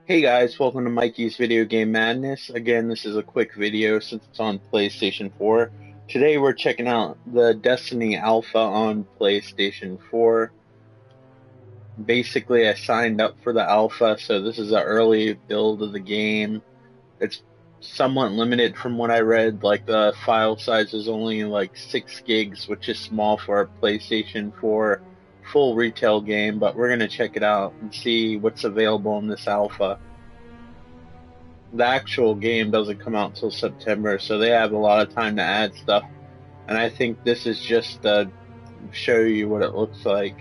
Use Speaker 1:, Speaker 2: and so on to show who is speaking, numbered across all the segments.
Speaker 1: Hey guys, welcome to Mikey's Video Game Madness. Again, this is a quick video since it's on PlayStation 4. Today we're checking out the Destiny Alpha on PlayStation 4. Basically, I signed up for the alpha, so this is an early build of the game. It's somewhat limited from what I read, like the file size is only like 6 gigs, which is small for a PlayStation 4 full retail game, but we're going to check it out and see what's available in this alpha. The actual game doesn't come out until September, so they have a lot of time to add stuff. And I think this is just to show you what it looks like.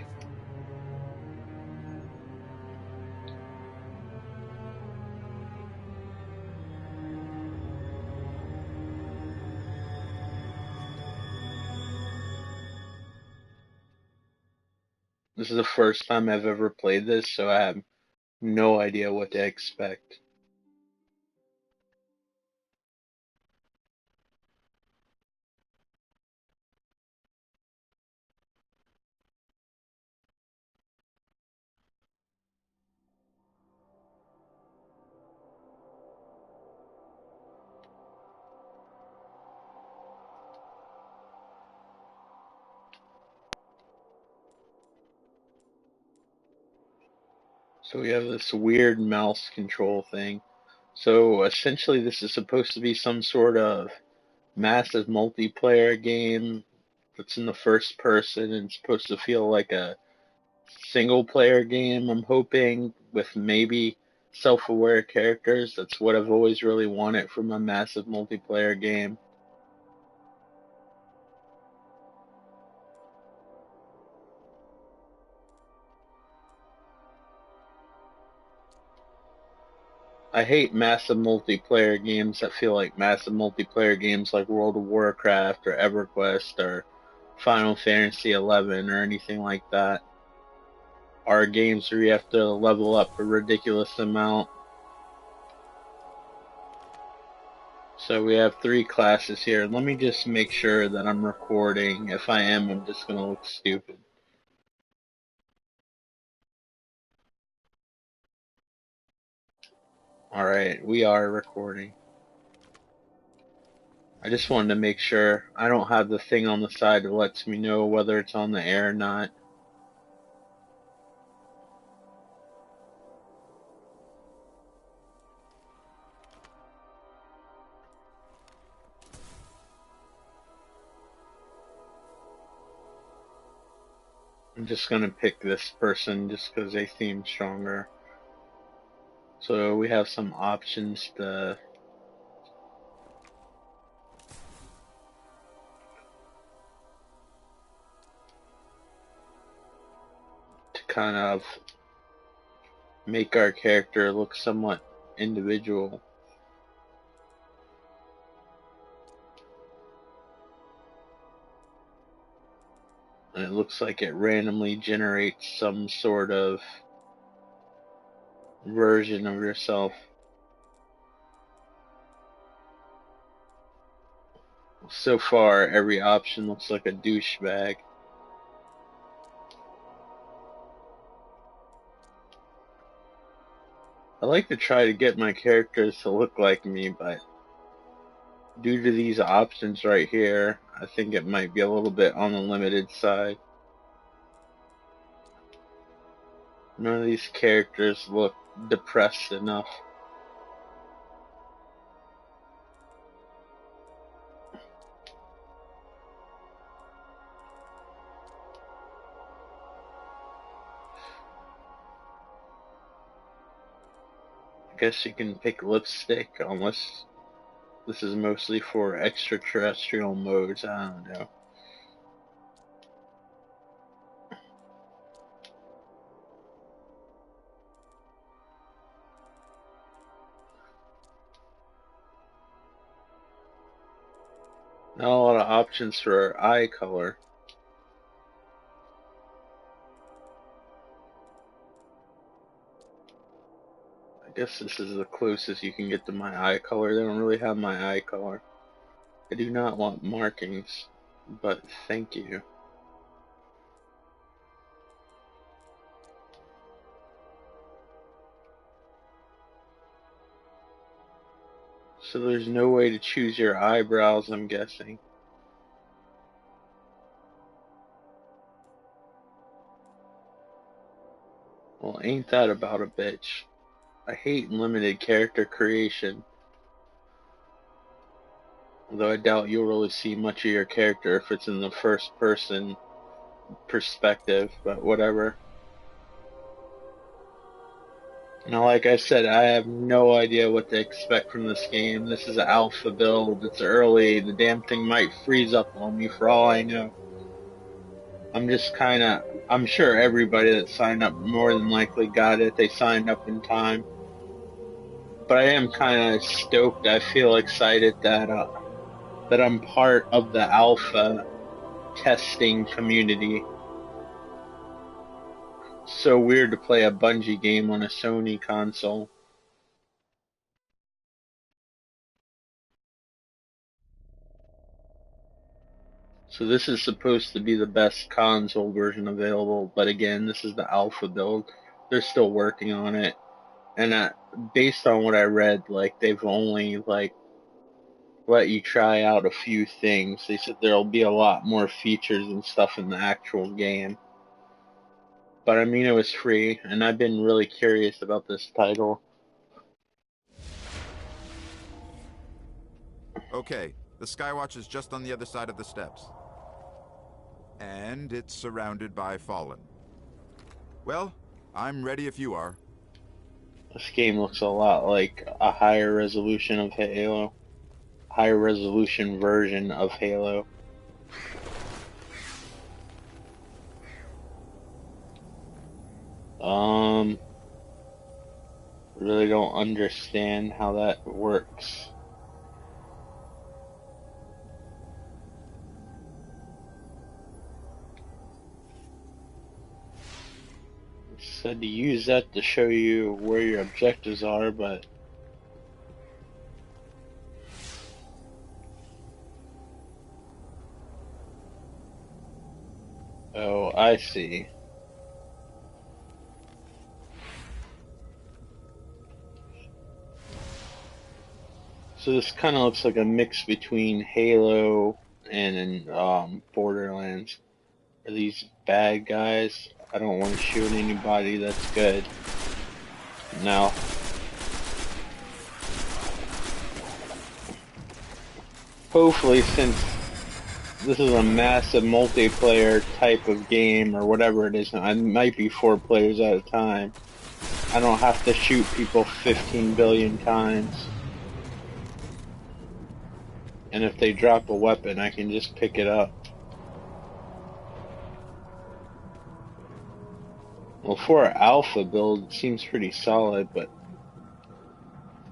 Speaker 1: This is the first time I've ever played this, so I have no idea what to expect. So we have this weird mouse control thing. So essentially this is supposed to be some sort of massive multiplayer game that's in the first person and supposed to feel like a single player game, I'm hoping, with maybe self aware characters. That's what I've always really wanted from a massive multiplayer game. I hate massive multiplayer games that feel like massive multiplayer games like World of Warcraft or EverQuest or Final Fantasy 11 or anything like that. Are games where you have to level up a ridiculous amount. So we have 3 classes here. Let me just make sure that I'm recording. If I am, I'm just going to look stupid. Alright, we are recording. I just wanted to make sure I don't have the thing on the side that lets me know whether it's on the air or not. I'm just gonna pick this person just because they seem stronger. So we have some options to kind of make our character look somewhat individual. And it looks like it randomly generates some sort of version of yourself. So far, every option looks like a douchebag. I like to try to get my characters to look like me, but due to these options right here, I think it might be a little bit on the limited side. None of these characters look depressed enough. I guess you can pick lipstick, unless this is mostly for extraterrestrial modes, I don't know. Not a lot of options for eye color. I guess this is the closest you can get to my eye color. They don't really have my eye color. I do not want markings, but thank you. So there's no way to choose your eyebrows, I'm guessing. Well, ain't that about a bitch. I hate limited character creation. Although I doubt you'll really see much of your character if it's in the first person perspective, but whatever. Now, like I said, I have no idea what to expect from this game. This is an alpha build, it's early, the damn thing might freeze up on me for all I know. I'm sure everybody that signed up more than likely got it, they signed up in time. But I am kinda stoked, I feel excited that I'm part of the alpha testing community. So weird to play a Bungie game on a Sony console. So this is supposed to be the best console version available, but again, this is the alpha build. They're still working on it. And based on what I read, like, they've only, like, let you try out a few things. They said there'll be a lot more features and stuff in the actual game. But I mean, it was free, and I've been really curious about this title.
Speaker 2: Okay, the Skywatch is just on the other side of the steps. And it's surrounded by Fallen. Well, I'm ready if you are.
Speaker 1: This game looks a lot like a higher resolution of Halo. Higher resolution version of Halo. Really don't understand how that works. It said to use that to show you where your objectives are, but oh, I see. So this kind of looks like a mix between Halo and Borderlands. Are these bad guys? I don't want to shoot anybody that's good. No. Hopefully, since this is a massive multiplayer type of game, or whatever it is, it might be 4 players at a time, I don't have to shoot people 15 billion times. And if they drop a weapon, I can just pick it up. Well, for an alpha build, it seems pretty solid, but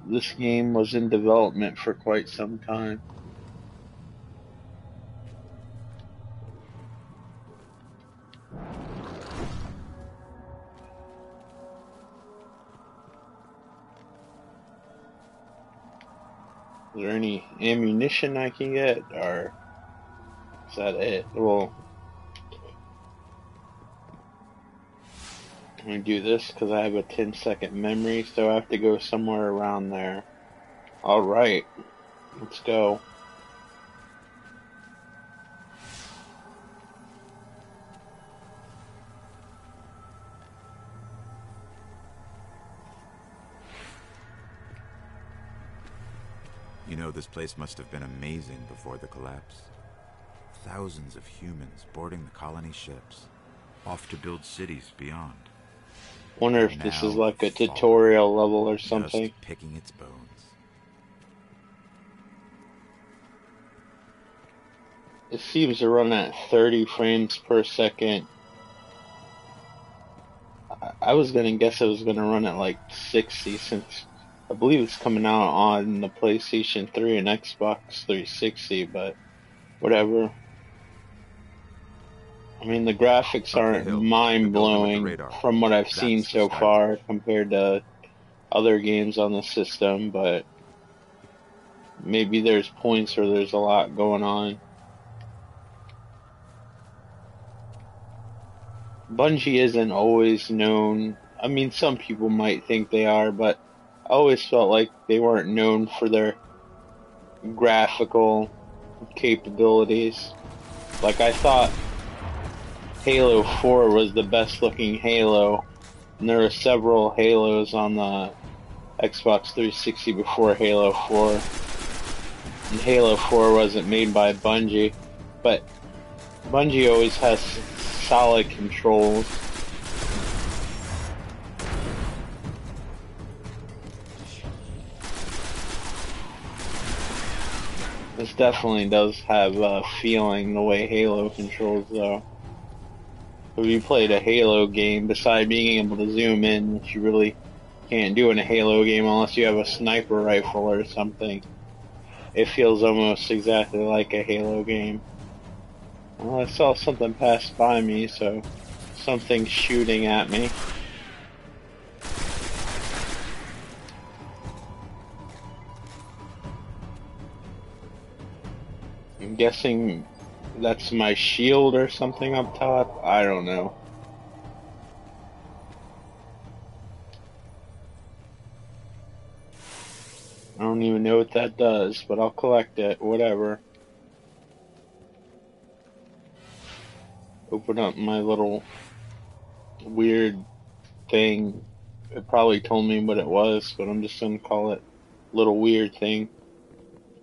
Speaker 1: this game was in development for quite some time. Is there any ammunition I can get, or is that it? Well, I'm gonna do this because I have a 10-second memory, so I have to go somewhere around there. Alright, let's go.
Speaker 2: You know, this place must have been amazing before the collapse. Thousands of humans boarding the colony ships, off to build cities beyond.
Speaker 1: Wonder if this is like a tutorial level or something.
Speaker 2: Just picking its bones.
Speaker 1: It seems to run at 30 frames per second. I was gonna guess it was gonna run at like 60, since I believe it's coming out on the PlayStation 3 and Xbox 360, but whatever. I mean, the graphics aren't mind-blowing from what I've seen so far compared to other games on the system, but maybe there's points where there's a lot going on. Bungie isn't always known. I mean, some people might think they are, but I always felt like they weren't known for their graphical capabilities. Like, I thought Halo 4 was the best looking Halo, and there were several Halos on the Xbox 360 before Halo 4. And Halo 4 wasn't made by Bungie, but Bungie always has solid controls. This definitely does have a feeling the way Halo controls, though. If you played a Halo game, besides being able to zoom in, which you really can't do in a Halo game unless you have a sniper rifle or something, it feels almost exactly like a Halo game. Well, I saw something pass by me, so something's shooting at me. I'm guessing that's my shield or something up top. I don't know. I don't even know what that does, but I'll collect it. Whatever. Open up my little weird thing. It probably told me what it was, but I'm just gonna call it little weird thing.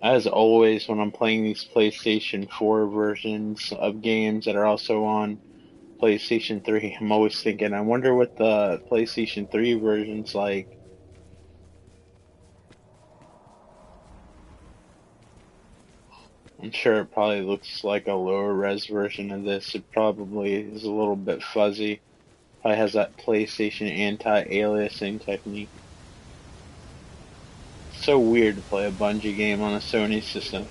Speaker 1: As always, when I'm playing these PlayStation 4 versions of games that are also on PlayStation 3, I'm always thinking, I wonder what the PlayStation 3 version's like. I'm sure it probably looks like a lower res version of this. It probably is a little bit fuzzy. Probably has that PlayStation anti-aliasing technique. It's so weird to play a Bungie game on a Sony system.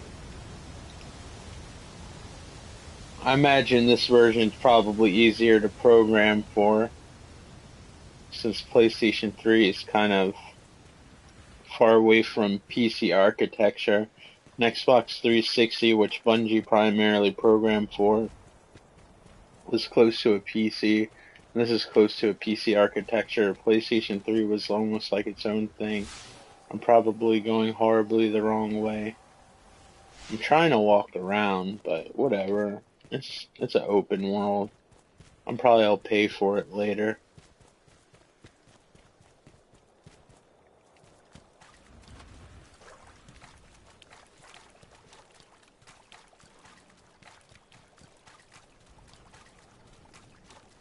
Speaker 1: I imagine this version's probably easier to program for, since PlayStation 3 is kind of far away from PC architecture. An Xbox 360, which Bungie primarily programmed for, was close to a PC. And this is close to a PC architecture. PlayStation 3 was almost like its own thing. I'm probably going horribly the wrong way. I'm trying to walk around, but whatever. It's an open world. I'll pay for it later.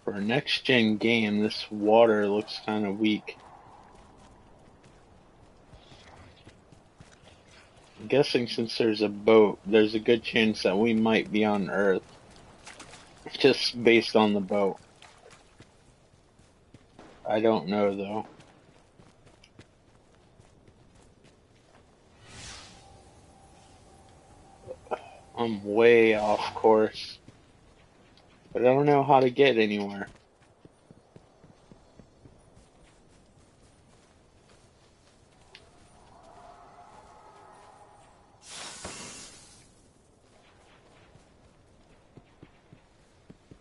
Speaker 1: For a next-gen game, this water looks kind of weak. I'm guessing since there's a boat, there's a good chance that we might be on Earth. Just based on the boat. I don't know, though. I'm way off course. But I don't know how to get anywhere.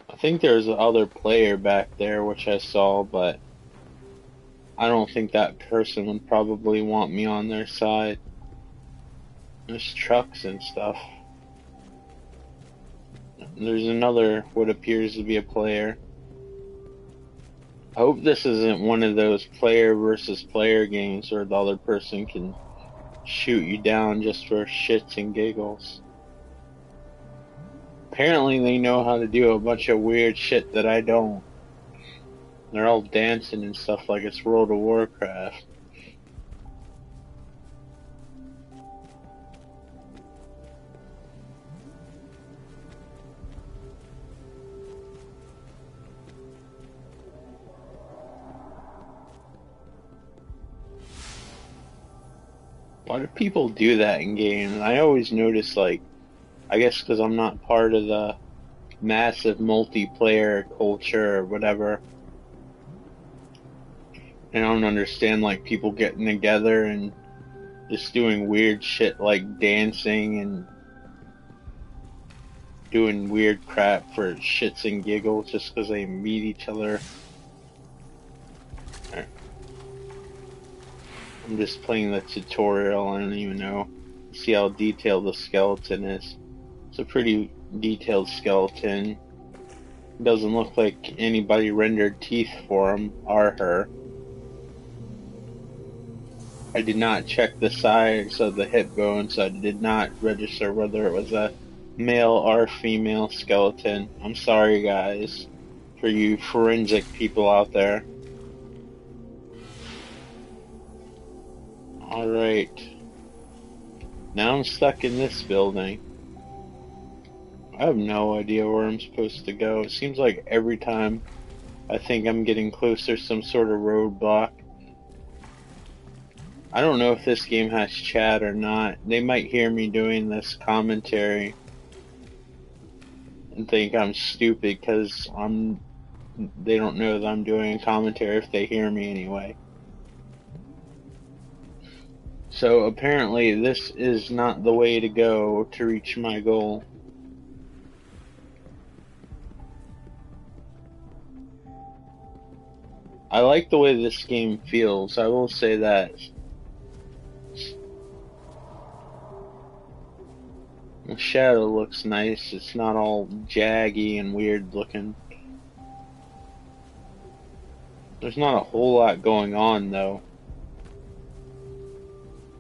Speaker 1: I think there's another player back there, which I saw, but I don't think that person would probably want me on their side. There's trucks and stuff. There's another, what appears to be a player. I hope this isn't one of those player versus player games where the other person can shoot you down just for shits and giggles. Apparently they know how to do a bunch of weird shit that I don't. They're all dancing and stuff like it's World of Warcraft. Why do people do that in games? I always notice, like, I guess because I'm not part of the massive multiplayer culture or whatever. I don't understand, like, people getting together and just doing weird shit like dancing and doing weird crap for shits and giggles just because they meet each other. I'm just playing the tutorial, I don't even know. see how detailed the skeleton is. It's a pretty detailed skeleton. Doesn't look like anybody rendered teeth for him or her. I did not check the size of the hip bone, so I did not register whether it was a male or female skeleton. I'm sorry, guys, for you forensic people out there. Alright. Now I'm stuck in this building. I have no idea where I'm supposed to go. It seems like every time I think I'm getting closer to some sort of roadblock. I don't know if this game has chat or not. They might hear me doing this commentary and think I'm stupid because they don't know that I'm doing a commentary if they hear me anyway. So apparently this is not the way to go to reach my goal. I like the way this game feels, I will say that. The shadow looks nice, it's not all jaggy and weird looking. There's not a whole lot going on though.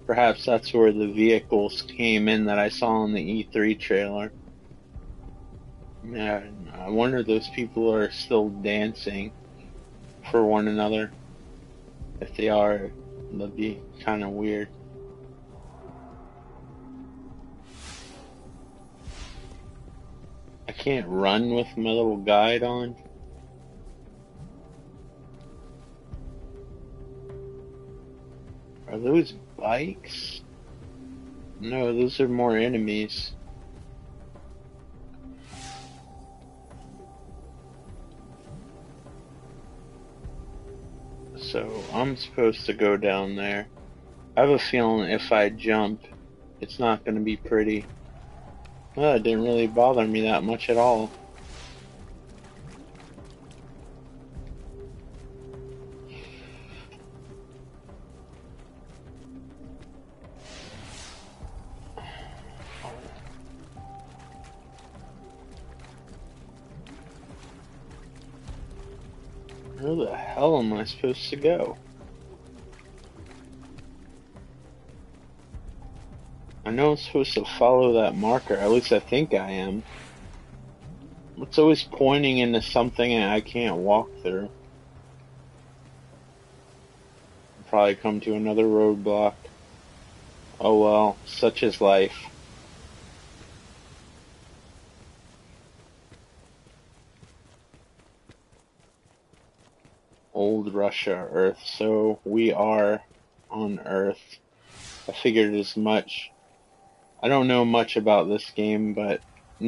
Speaker 1: Perhaps that's where the vehicles came in that I saw in the E3 trailer. Yeah, I wonder if those people are still dancing for one another. If they are, that'd be kind of weird. I can't run with my little guide on. Are those bikes? No, those are more enemies. So I'm supposed to go down there. I have a feeling if I jump, it's not going to be pretty. Well, it didn't really bother me that much at all. Where the hell am I supposed to go? I know I'm supposed to follow that marker, at least I think I am. It's always pointing into something and I can't walk through. I'll probably come to another roadblock. Oh well, such is life. Old Russia, Earth. So we are on Earth. I figured as much. I don't know much about this game, but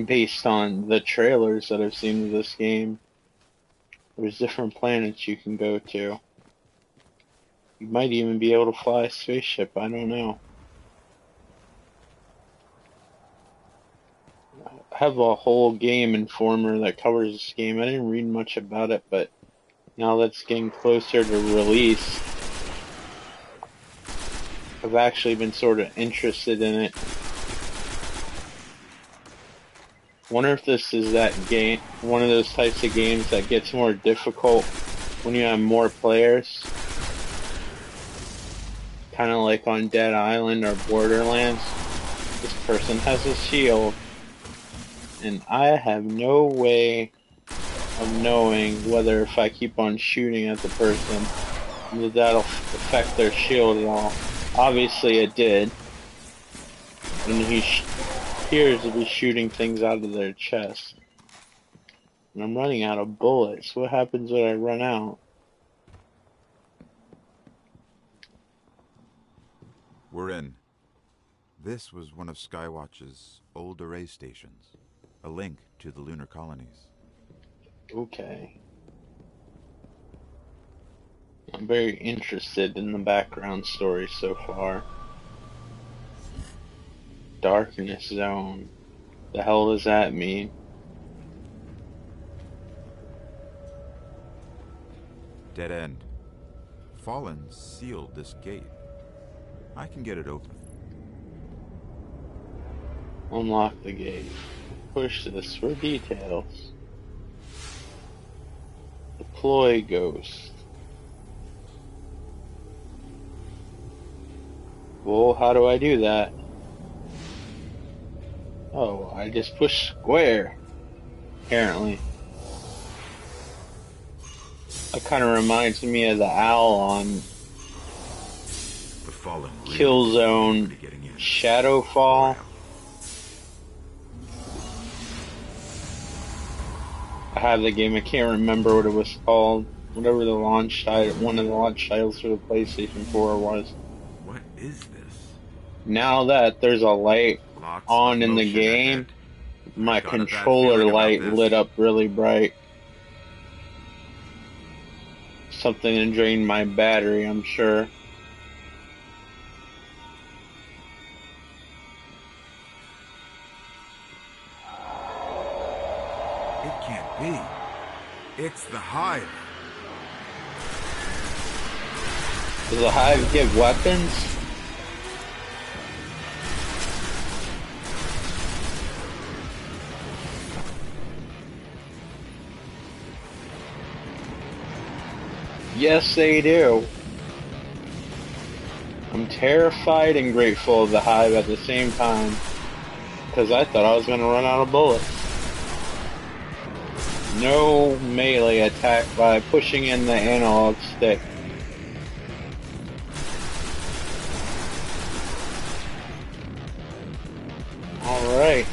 Speaker 1: based on the trailers that I've seen of this game, there's different planets you can go to. You might even be able to fly a spaceship, I don't know. I have a whole game informer that covers this game. I didn't read much about it, but now that's getting closer to release, I've actually been sort of interested in it. Wonder if this is that game, one of those types of games that gets more difficult when you have more players. Kind of like on Dead Island or Borderlands. This person has a shield, and I have no way of knowing whether if I keep on shooting at the person, that'll affect their shield at all. Obviously it did. And he appears to be shooting things out of their chest. And I'm running out of bullets. What happens when I run out?
Speaker 2: We're in. This was one of Skywatch's old array stations, a link to the lunar colonies.
Speaker 1: Okay. I'm very interested in the background story so far. Darkness zone. The hell does that mean?
Speaker 2: Dead end. Fallen sealed this gate. I can get it open.
Speaker 1: Unlock the gate. Push this for details. Deploy ghost. Well, how do I do that? Oh, I just push square. Apparently. That kind of reminds me of the owl on
Speaker 2: The fallen
Speaker 1: Killzone Shadowfall. I have the game, I can't remember what it was called. Whatever the launch title, one of the launch titles for the PlayStation 4 was.
Speaker 2: What is this?
Speaker 1: Now that there's a light
Speaker 2: Lots
Speaker 1: on
Speaker 2: of
Speaker 1: in the
Speaker 2: motion
Speaker 1: game,
Speaker 2: ahead.
Speaker 1: my
Speaker 2: Got a bad
Speaker 1: controller
Speaker 2: feeling about
Speaker 1: light
Speaker 2: this.
Speaker 1: lit up really bright. Something to drain my battery, I'm sure.
Speaker 2: It can't be. It's the Hive.
Speaker 1: Does the Hive give weapons? Yes, they do. I'm terrified and grateful of the Hive at the same time, because I thought I was going to run out of bullets. No melee attack by pushing in the analog stick. Alright.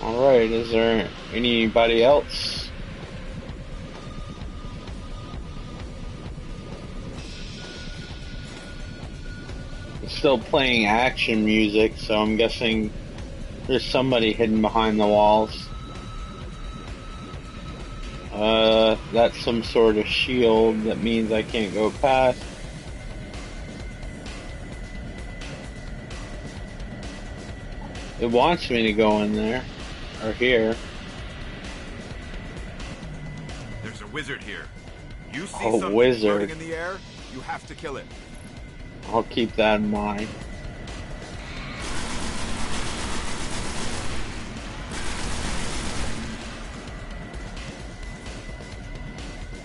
Speaker 1: Alright, is there anybody else? It's still playing action music, so I'm guessing there's somebody hidden behind the walls. That's some sort of shield that means I can't go past. It wants me to go in there. Or here.
Speaker 2: There's a wizard here. You see
Speaker 1: Oh,
Speaker 2: something
Speaker 1: wizard.
Speaker 2: floating in the air? You have to kill it.
Speaker 1: I'll keep that in mind.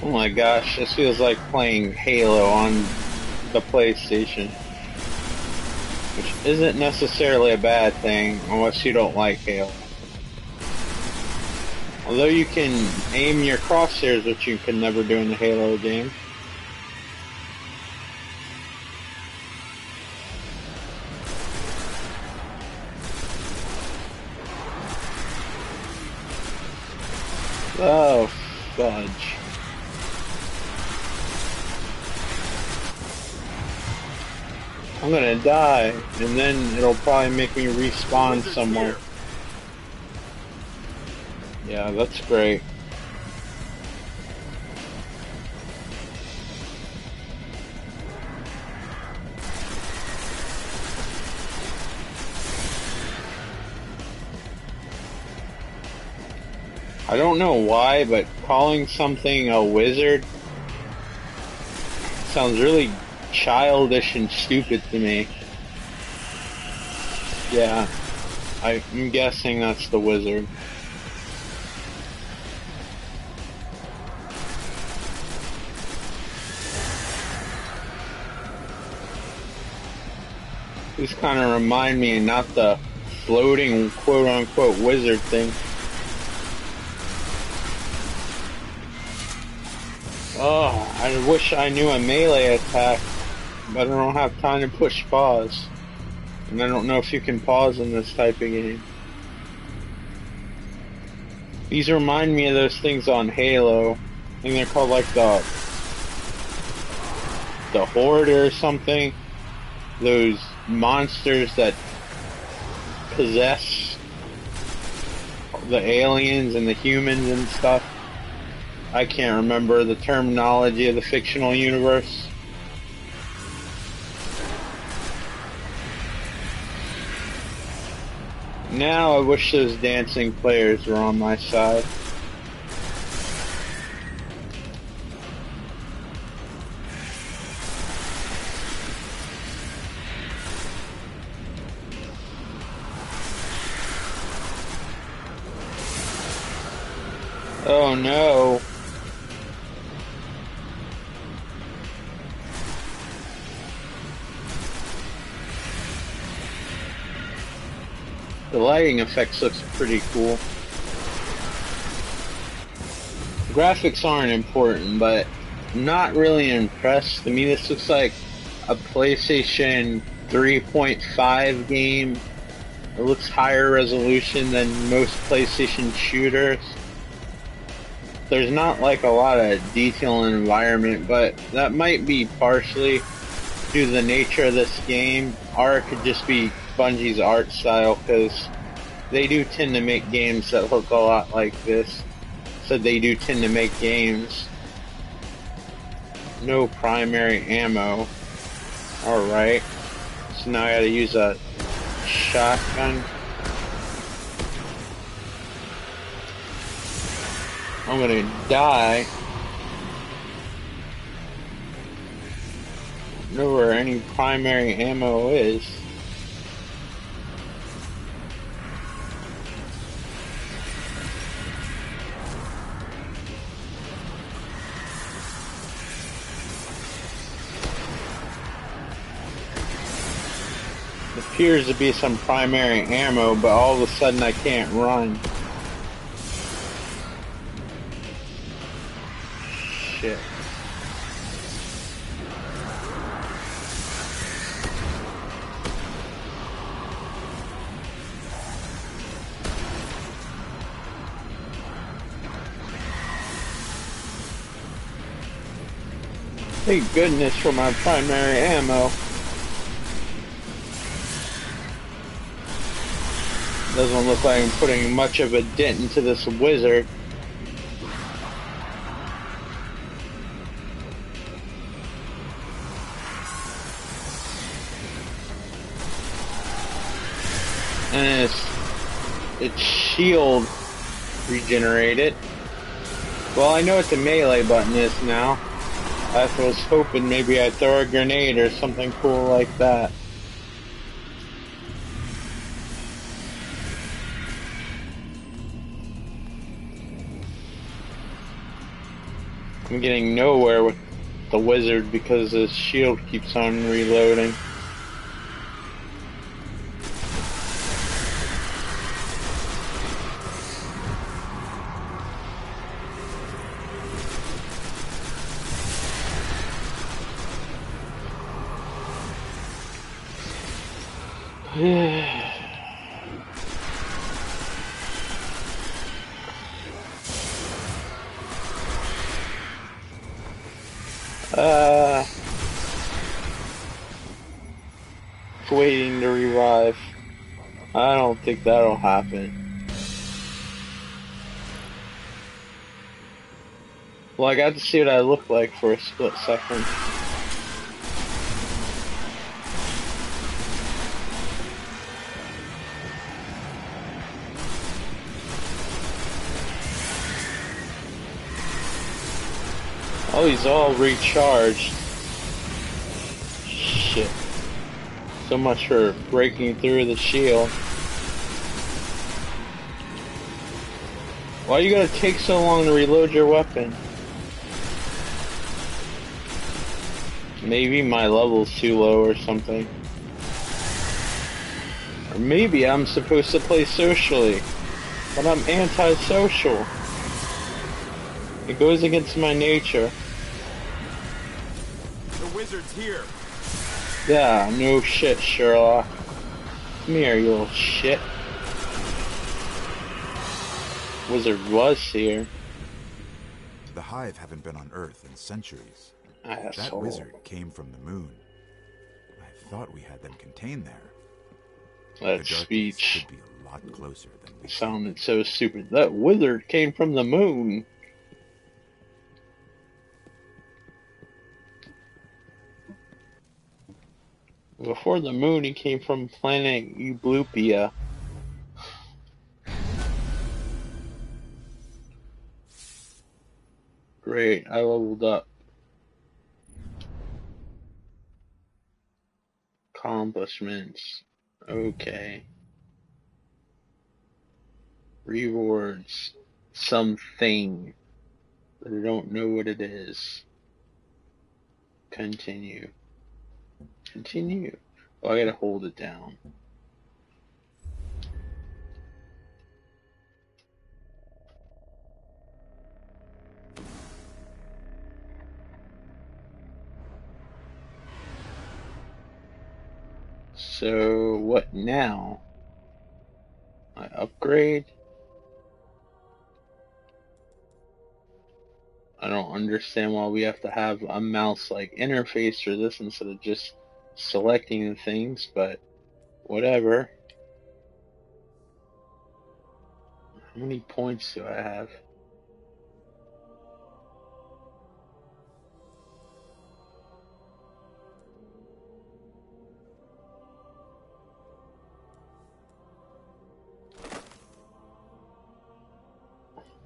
Speaker 1: Oh my gosh, this feels like playing Halo on the PlayStation. Which isn't necessarily a bad thing, unless you don't like Halo. Although you can aim your crosshairs, which you can never do in the Halo game. Oh, fudge. I'm gonna die, and then it'll probably make me respawn
Speaker 2: Wizard's
Speaker 1: somewhere.
Speaker 2: here.
Speaker 1: Yeah, that's great. I don't know why, but calling something a wizard sounds really childish and stupid to me. Yeah, I'm guessing that's the wizard. These kind of remind me, not the floating quote-unquote wizard thing. Oh, I wish I knew a melee attack, but I don't have time to push pause. And I don't know if you can pause in this type of game. These remind me of those things on Halo. I think they're called like the Horde or something. Those monsters that possess the aliens and the humans and stuff. I can't remember the terminology of the fictional universe. Now I wish those dancing players were on my side. Oh no. The lighting effects looks pretty cool. The graphics aren't important, but I'm not really impressed. To me, this looks like a PlayStation 3.5 game. It looks higher resolution than most PlayStation shooters. There's not like a lot of detail in the environment, but that might be partially due to the nature of this game, or it could just be Bungie's art style, because they do tend to make games that look a lot like this. So they do tend to make games. No primary ammo. Alright. So now I gotta use a shotgun. I'm gonna die. Know where any primary ammo is. Appears to be some primary ammo, but all of a sudden I can't run. Shit. Thank goodness for my primary ammo. Doesn't look like I'm putting much of a dent into this wizard. And its shield regenerated. Well, I know what the melee button is now. I was hoping maybe I'd throw a grenade or something cool like that. I'm getting nowhere with the wizard because his shield keeps on reloading. Waiting to revive. I don't think that'll happen. Well, I got to see what I look like for a split second. Oh, he's all recharged. Shit. So much for breaking through the shield. Why you gotta take so long to reload your weapon? Maybe my level's too low or something. Or maybe I'm supposed to play socially, but I'm antisocial. It goes against my nature.
Speaker 2: The wizard's here.
Speaker 1: Yeah, no shit, Sherlock. Come here, you little shit. Wizard was here.
Speaker 2: The Hive haven't been on Earth in centuries.
Speaker 1: Asshole.
Speaker 2: That wizard came from the moon. I thought we had them contained there.
Speaker 1: That speech
Speaker 2: could be a lot closer than we
Speaker 1: sounded so stupid. That wizard came from the moon. Before the moon, he came from planet Eublupia. Great, I leveled up. Accomplishments. Okay. Rewards. something, but I don't know what it is. Continue. Continue. Oh, I gotta hold it down. So, what now? I upgrade? I don't understand why we have to have a mouse-like interface for this instead of just selecting the things, but whatever. How many points do I have?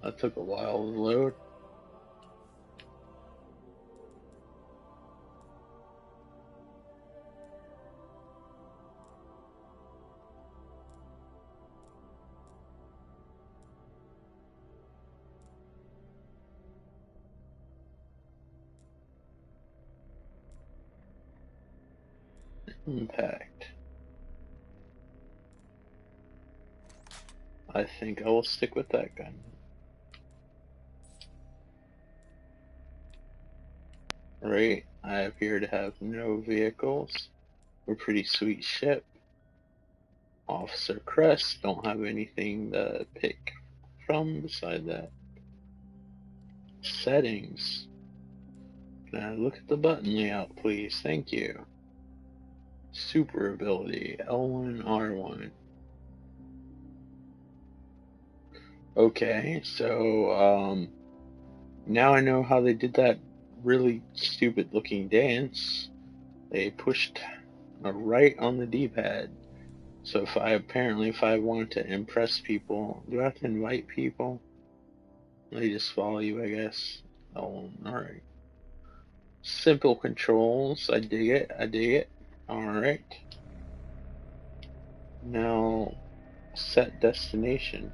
Speaker 1: That took a while to load. Impact. I think I will stick with that gun. Right, I appear to have no vehicles. We're a pretty sweet ship. Officer Crest, don't have anything to pick from beside that. Settings. Can I look at the button layout, please? Thank you. Super ability, L1, R1. Okay, so, now I know how they did that really stupid looking dance. They pushed a right on the D-pad. So if I want to impress people, do I have to invite people? They just follow you, I guess. Oh, alright. Simple controls, I dig it, I dig it. Alright. Now, set destination.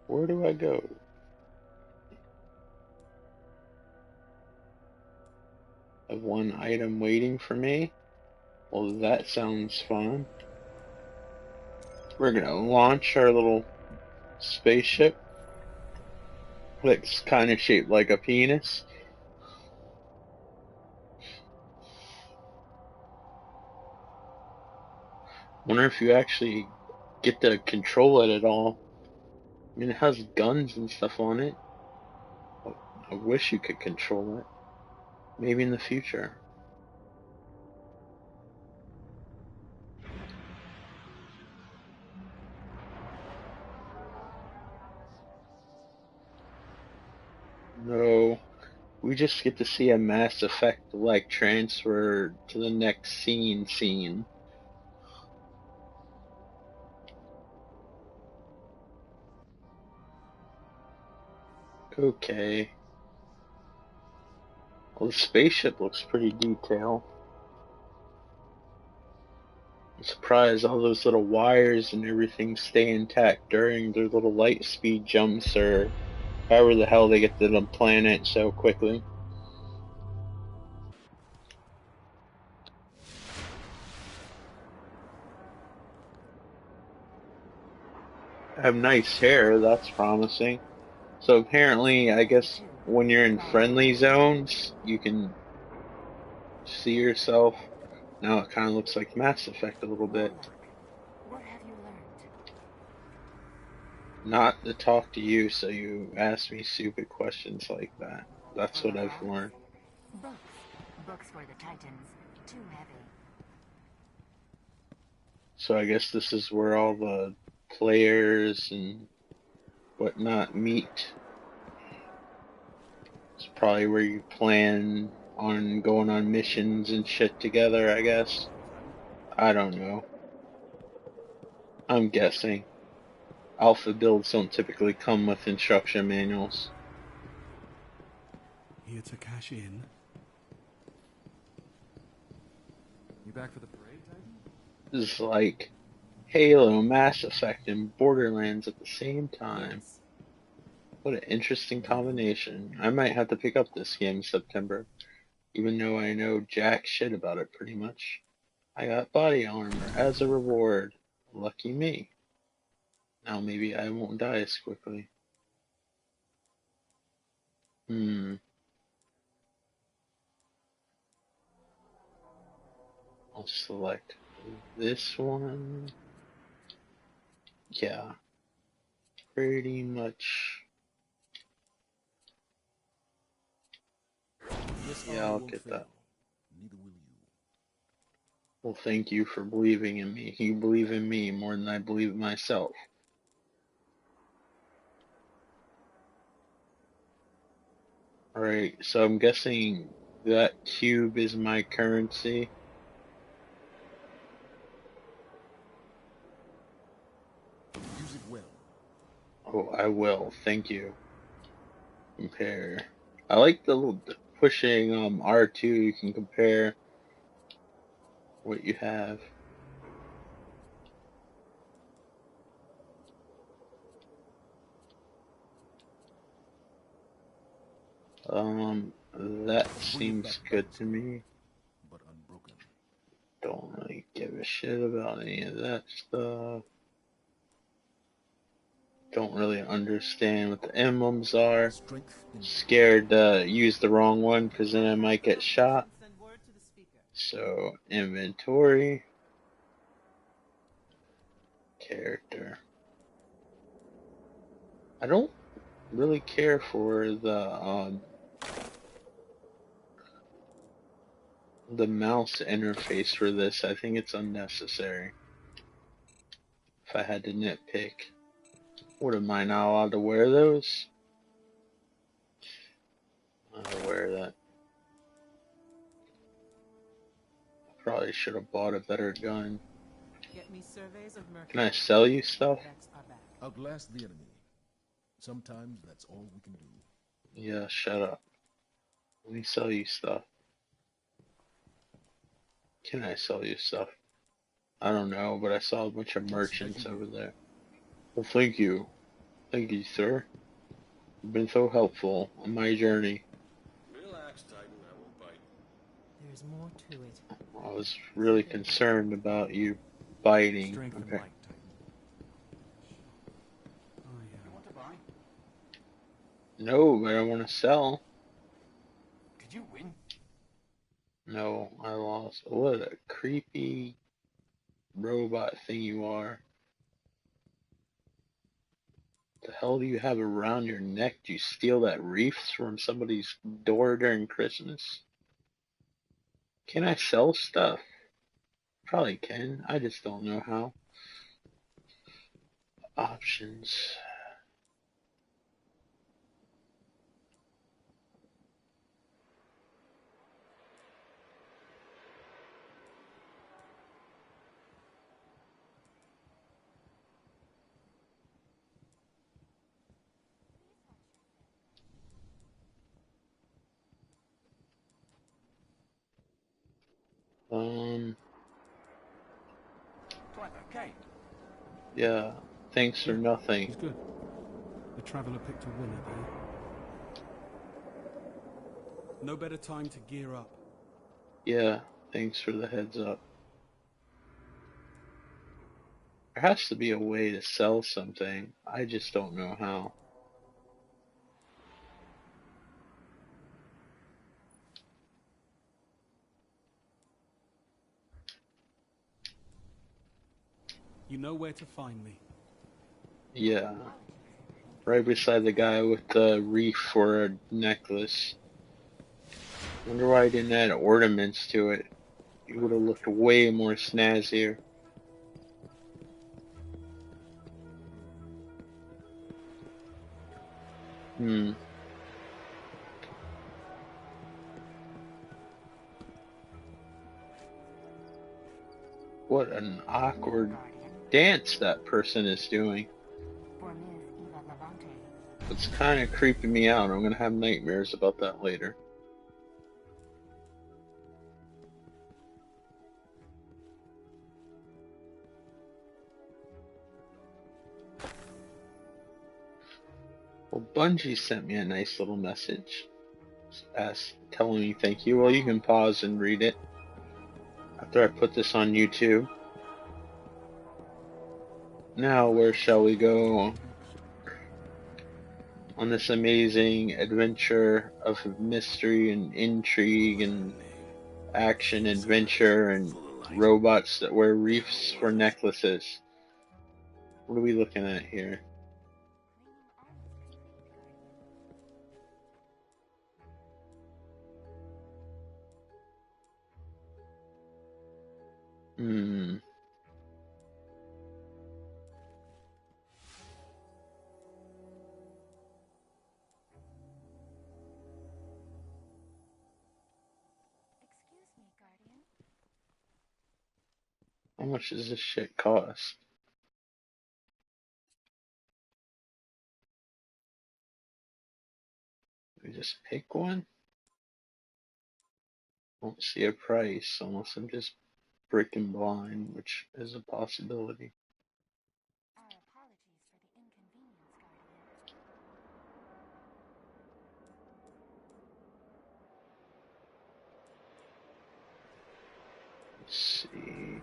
Speaker 1: Where do I go? I have one item waiting for me. Well, that sounds fun. We're gonna launch our little spaceship. It's kind of shaped like a penis. Wonder if you actually get to control it at all. I mean, it has guns and stuff on it. I wish you could control it. Maybe in the future. No, we just get to see a Mass Effect like transfer to the next scene. Okay. Well, the spaceship looks pretty detailed. I'm surprised all those little wires and everything stay intact during their little light speed jumps or however the hell they get to the planet so quickly. I have nice hair, that's promising. So apparently, I guess when you're in friendly zones, you can see yourself. Now it kind of looks like Mass Effect a little bit.
Speaker 3: What have you learned?
Speaker 1: Not to talk to you, so you ask me stupid questions like that. That's what I've learned.
Speaker 3: Books. Books for the Titans. Too heavy.
Speaker 1: So I guess this is where all the players and whatnot meet. It's probably where you plan on going on missions and shit together, I guess. I don't know. I'm guessing. Alpha builds don't typically come with instruction manuals.
Speaker 4: Here to cash in.
Speaker 5: You back for the parade, Titan?
Speaker 1: This is like Halo, Mass Effect, and Borderlands at the same time.
Speaker 4: Yes.
Speaker 1: What an interesting combination. I might have to pick up this game in September, even though I know jack shit about it pretty much. I got body armor as a reward. Lucky me. Now maybe I won't die as quickly. I'll select this one. Yeah, pretty much. Yeah, I'll get that.
Speaker 5: Neither will you.
Speaker 1: Well, thank you for believing in me. You believe in me more than I believe in myself. Alright, so I'm guessing that cube is my currency.
Speaker 5: Use it well.
Speaker 1: Oh, I will. Thank you. Compare. I like the little pushing R2. You can compare what you have. That seems good to me.
Speaker 5: But unbroken.
Speaker 1: Don't really give a shit about any of that stuff. Don't really understand what the emblems are. Scared to use the wrong one because then I might get shot. So, inventory. Character. I don't really care for the mouse interface for this. I think it's unnecessary. If I had to nitpick. What, am I not allowed to wear those? I'll wear that. Probably should have bought a better gun.
Speaker 4: Get me surveys of
Speaker 1: Can I sell you stuff?
Speaker 5: Outlast the enemy. Sometimes that's all we can do.
Speaker 1: Yeah, shut up. Let me sell you stuff. Can I sell you stuff? I don't know, but I saw a bunch of merchants over there. Well, thank you. Thank you, sir. You've been so helpful on my journey.
Speaker 6: Relax, Titan. I won't bite.
Speaker 4: There's more to it.
Speaker 1: I was really concerned about you biting.
Speaker 7: Strength and
Speaker 1: Okay.
Speaker 7: light, Titan. Oh, yeah.
Speaker 6: You want to buy?
Speaker 1: No, but I want to sell.
Speaker 6: Did you win?
Speaker 1: No, I lost. What a creepy robot thing you are. The hell do you have around your neck? Do you steal that wreath from somebody's door during Christmas? Can I sell stuff? Probably can. I just don't know how. Options.
Speaker 6: Okay.
Speaker 1: Yeah. Thanks for nothing.
Speaker 7: He's good. The Traveler picked a winner there. No better time to gear up.
Speaker 1: Yeah. Thanks for the heads up. There has to be a way to sell something. I just don't know how.
Speaker 7: You know where to find me.
Speaker 1: Yeah. Right beside the guy with the wreath for a necklace. Wonder why I didn't add ornaments to it. It would have looked way more snazzier. What an awkward dance that person is doing.
Speaker 3: For Ms. Eva Levante.
Speaker 1: It's kind of creeping me out. I'm going to have nightmares about that later. Well, Bungie sent me a nice little message telling me thank you. Well, you can pause and read it after I put this on YouTube. Now, where shall we go on this amazing adventure of mystery and intrigue and action, adventure, and robots that wear wreaths for necklaces? What are we looking at here? How much does this shit cost? We just pick one? Won't see a price unless I'm just freaking blind, which is a possibility.
Speaker 3: Our apologies for the inconvenience, Guardian.
Speaker 1: Let's see.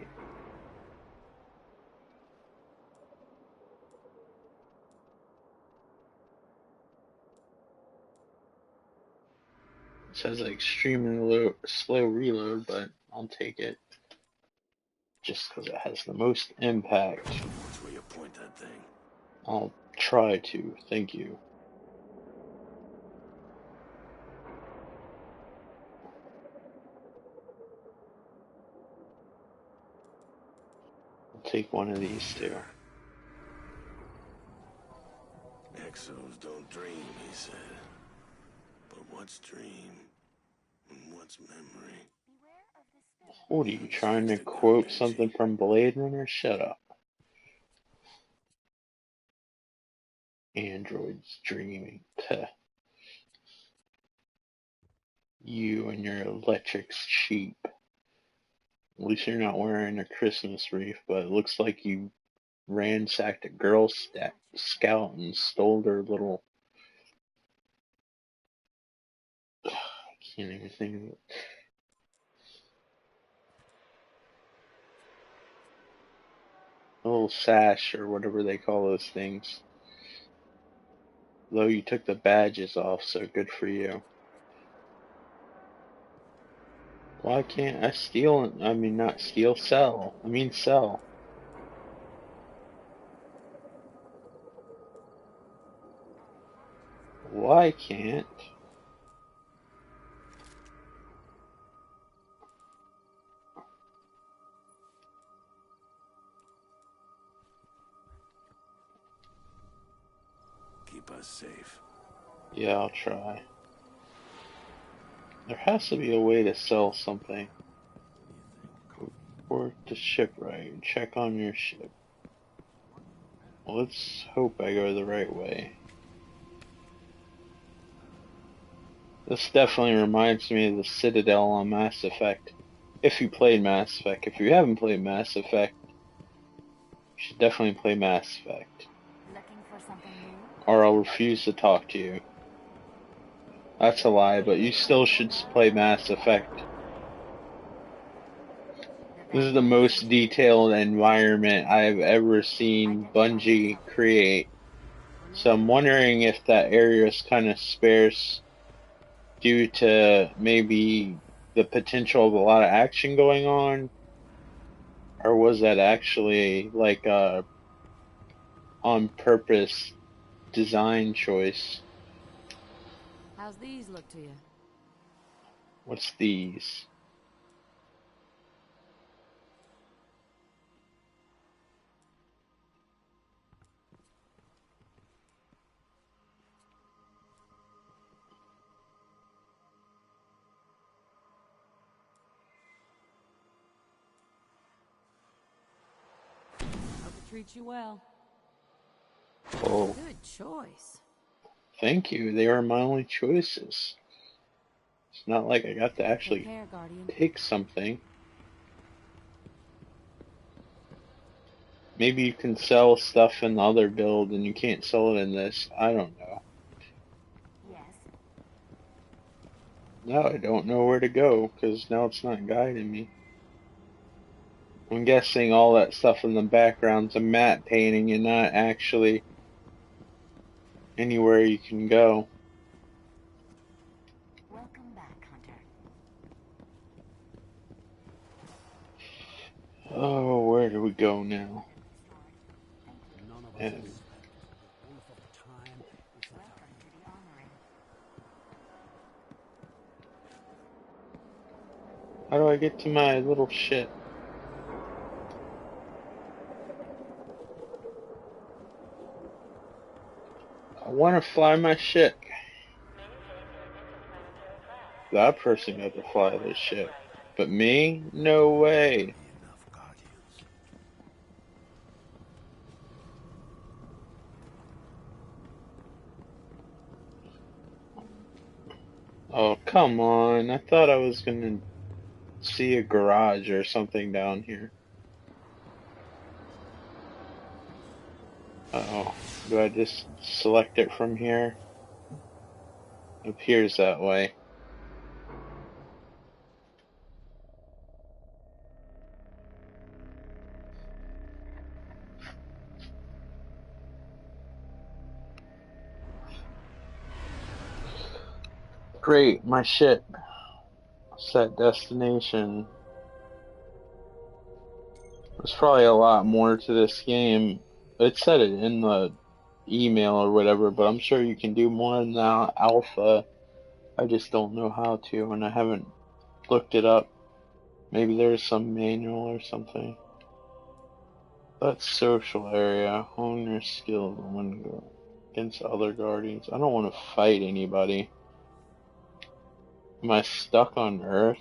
Speaker 1: It says extremely slow reload, but I'll take it. Just because it has the most impact.
Speaker 6: Which way you point that thing?
Speaker 1: I'll try to, thank you. I'll take one of these two.
Speaker 6: Exos don't dream, he said. But what's dream and what's memory?
Speaker 1: What are you trying to quote something from Blade Runner? Shut up. Androids dreaming. Tuh. You and your electric sheep. At least you're not wearing a Christmas wreath, but it looks like you ransacked a Girl Scout and stole their little... I can't even think of it. A little sash or whatever they call those things. Though you took the badges off, so good for you. Why can't I steal? I mean, not steal, sell. I mean, sell. Why can't?
Speaker 6: Keep us safe.
Speaker 1: Yeah, I'll try. There has to be a way to sell something. Work the ship right. Check on your ship. Let's hope I go the right way. This definitely reminds me of the Citadel on Mass Effect. If you played Mass Effect. If you haven't played Mass Effect, you should definitely play Mass Effect.
Speaker 3: Looking for something new?
Speaker 1: Or I'll refuse to talk to you. That's a lie, but you still should play Mass Effect. This is the most detailed environment I've ever seen Bungie create. So I'm wondering if that area is kind of sparse due to maybe the potential of a lot of action going on, or was that actually like a on purpose design choice?
Speaker 3: How's these look to you?
Speaker 1: What's these?
Speaker 3: Hope it treats you well.
Speaker 1: Oh,
Speaker 3: Good choice.
Speaker 1: thank you. They were my only choices. It's not like I got to actually
Speaker 3: Take care, Guardian.
Speaker 1: pick something. Maybe you can sell stuff in the other build and you can't sell it in this. I don't know. Now I don't know where to go, because now it's not guiding me. I'm guessing all that stuff in the background's a matte painting and not actually anywhere you can go.
Speaker 3: Welcome back, Hunter.
Speaker 1: Oh, where do we go now?
Speaker 7: None of us
Speaker 1: And
Speaker 7: expected the wolf of time is at our
Speaker 3: Welcome to the armory.
Speaker 1: how do I get to my little shit? I want to fly my ship. That person got to fly their ship. But me? No way.
Speaker 6: Enough guardians.
Speaker 1: Oh, come on. I thought I was gonna see a garage or something down here. Uh-oh. Do I just select it from here? It appears that way. Great, my ship. Set destination. There's probably a lot more to this game. It said it in the email or whatever, but I'm sure you can do more in the alpha. I just don't know how to, and I haven't looked it up. Maybe there's some manual or something. That's social area. Hone your skills when against other guardians. I don't want to fight anybody. Am I stuck on Earth?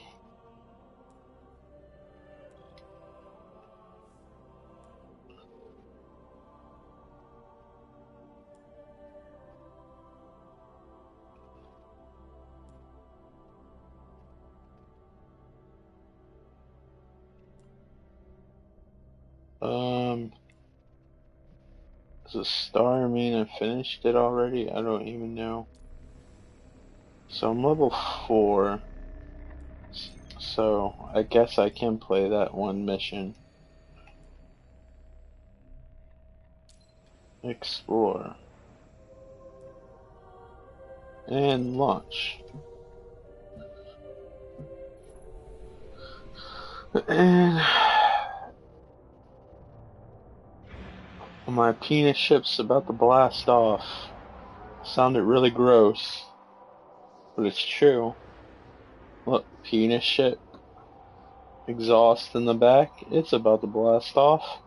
Speaker 1: Does a star mean I finished it already? I don't even know. So I'm level 4. So I guess I can play that one mission. Explore. And launch. And my penis ship's about to blast off. Sounded really gross, but it's true. Look, penis ship. Exhaust in the back. It's about to blast off.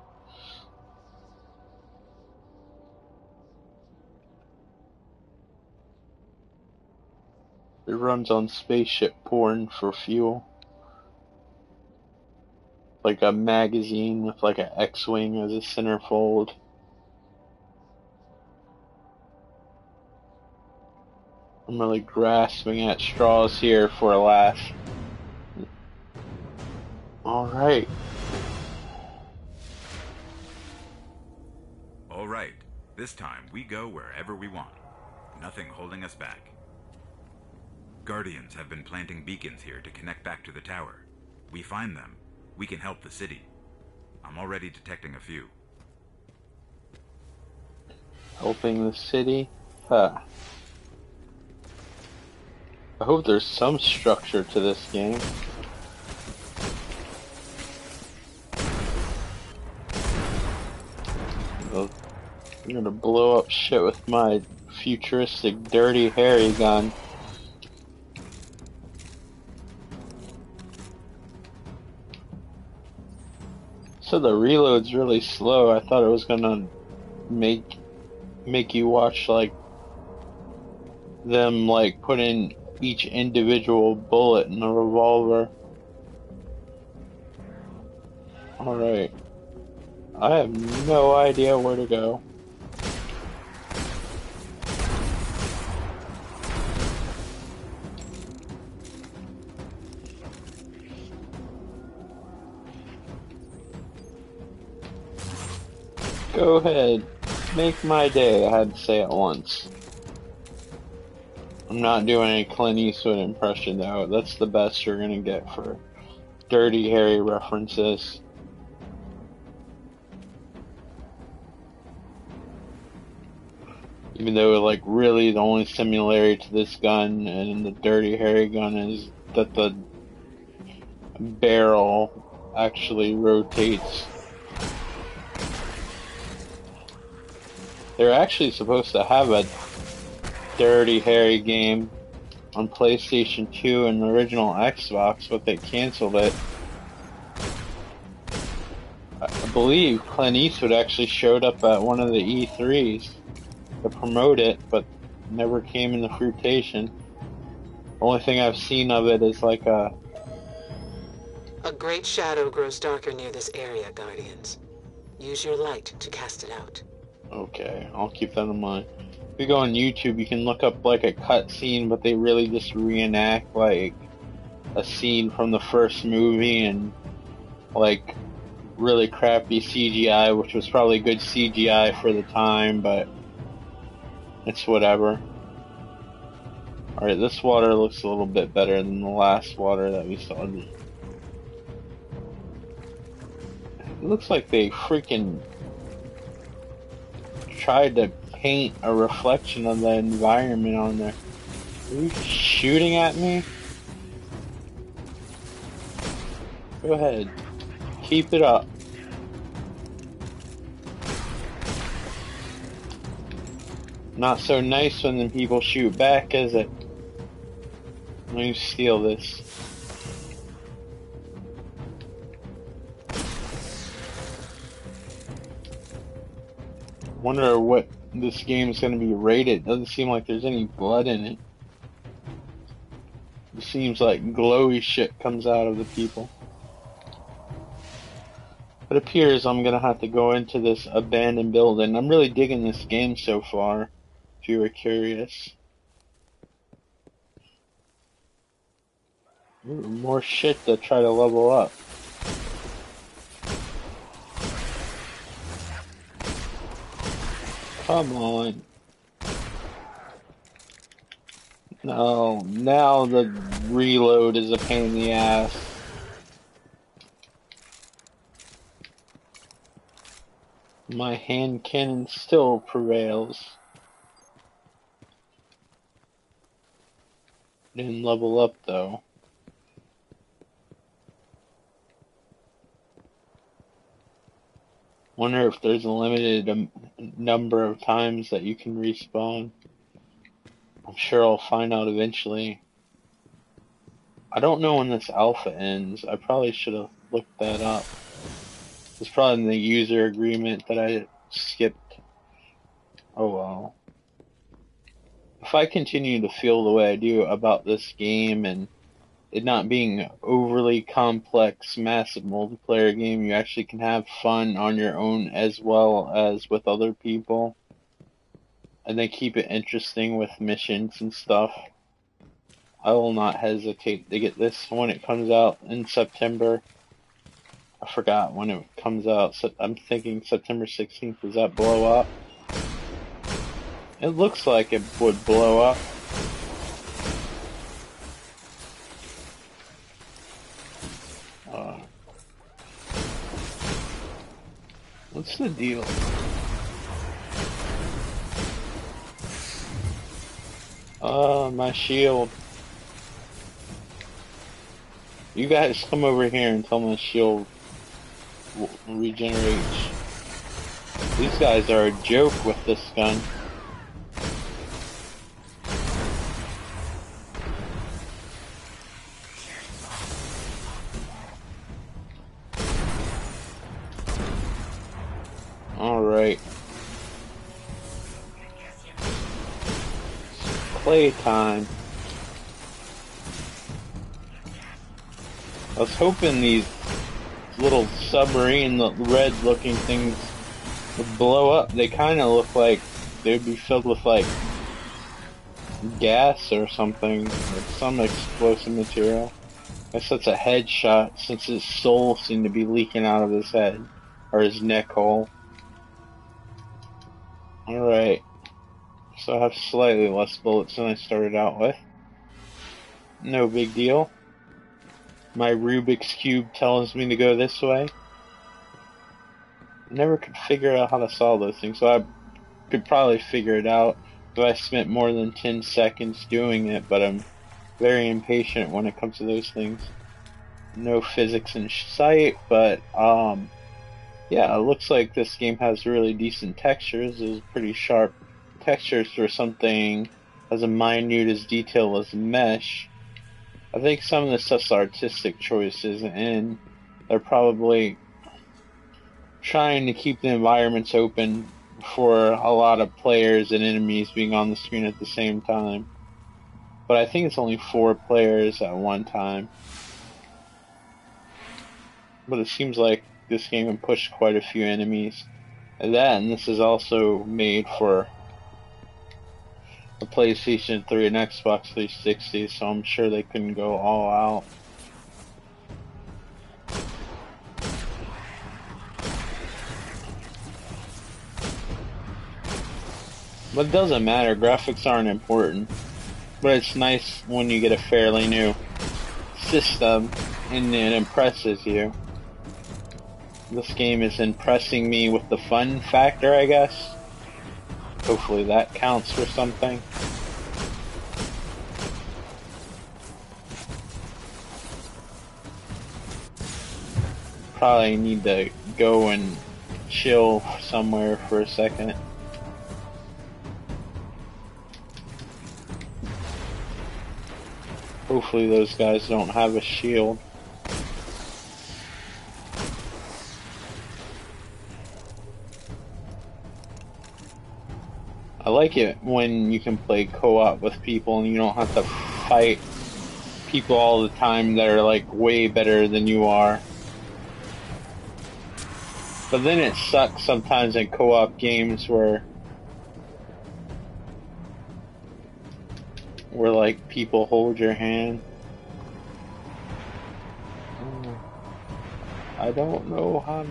Speaker 1: It runs on spaceship porn for fuel. Like a magazine with like an X-wing as a centerfold. I'm really grasping at straws here for a laugh. Alright.
Speaker 2: Alright, this time we go wherever we want. Nothing holding us back. Guardians have been planting beacons here to connect back to the tower. We find them, we can help the city. I'm already detecting a few.
Speaker 1: Helping the city? Huh. I hope there's some structure to this game. I'm gonna blow up shit with my futuristic dirty hairy gun. So the reload's really slow. I thought it was gonna make you watch like them like put in each individual bullet in the revolver. Alright. I have no idea where to go. Go ahead. Make my day, I had to say it once. I'm not doing a Clint Eastwood impression though. That's the best you're gonna get for Dirty Harry references. Even though, like, really the only similarity to this gun and the Dirty Harry gun is that the barrel actually rotates. They're actually supposed to have a Dirty Harry game on PlayStation 2 and the original Xbox, but they canceled it. I believe Clint Eastwood actually showed up at one of the E3s to promote it, but never came into fruition. The only thing I've seen of it is like a
Speaker 8: great shadow grows darker near this area, Guardians. Use your light to cast it out.
Speaker 1: Okay, I'll keep that in mind. If you go on YouTube, you can look up like a cutscene, but they really just reenact like a scene from the first movie and like really crappy CGI, which was probably good CGI for the time, but it's whatever. Alright, this water looks a little bit better than the last water that we saw. It looks like they freaking tried to paint a reflection of the environment on there. Are you shooting at me? Go ahead. Keep it up. Not so nice when the people shoot back, is it? Let me steal this. Wonder what this game is going to be rated. Doesn't seem like there's any blood in it. It seems like glowy shit comes out of the people. It appears I'm going to have to go into this abandoned building. I'm really digging this game so far, if you were curious. Ooh, more shit to try to level up. Come on. No, now the reload is a pain in the ass. My hand cannon still prevails. Didn't level up though. Wonder if there's a limited number of times that you can respawn. I'm sure I'll find out eventually. I don't know when this alpha ends. I probably should have looked that up. It's probably in the user agreement that I skipped. Oh well. If I continue to feel the way I do about this game and it not being overly complex, massive multiplayer game, you actually can have fun on your own as well as with other people. And they keep it interesting with missions and stuff. I will not hesitate to get this when it comes out in September. I forgot when it comes out. So I'm thinking September 16th. Does that blow up? It looks like it would blow up. What's the deal? My shield. You guys come over here until my shield regenerates. These guys are a joke with this gun. Alright. Playtime. I was hoping these little submarine red looking things would blow up. They kind of look like they'd be filled with like gas or something, like some explosive material. I guess that's a headshot since his soul seemed to be leaking out of his head or his neck hole. Alright. so I have slightly less bullets than I started out with. No big deal. My Rubik's Cube tells me to go this way. I never could figure out how to solve those things, so I could probably figure it out if I spent more than 10 seconds doing it, but I'm very impatient when it comes to those things. No physics in sight, but yeah, it looks like this game has really decent textures. There's pretty sharp textures for something as minute as detailed as mesh. I think some of the stuff's artistic choices, and they're probably trying to keep the environments open for a lot of players and enemies being on the screen at the same time. But I think it's only 4 players at one time. But it seems like this game can push quite a few enemies. And this is also made for the PlayStation 3 and Xbox 360, so I'm sure they couldn't go all out. But it doesn't matter, graphics aren't important. But it's nice when you get a fairly new system and it impresses you. This game is impressing me with the fun factor, I guess. Hopefully that counts for something. Probably need to go and chill somewhere for a second. Hopefully those guys don't have a shield. I like it when you can play co-op with people and you don't have to fight people all the time that are like way better than you are. But then it sucks sometimes in co-op games where like people hold your hand. I don't know how to...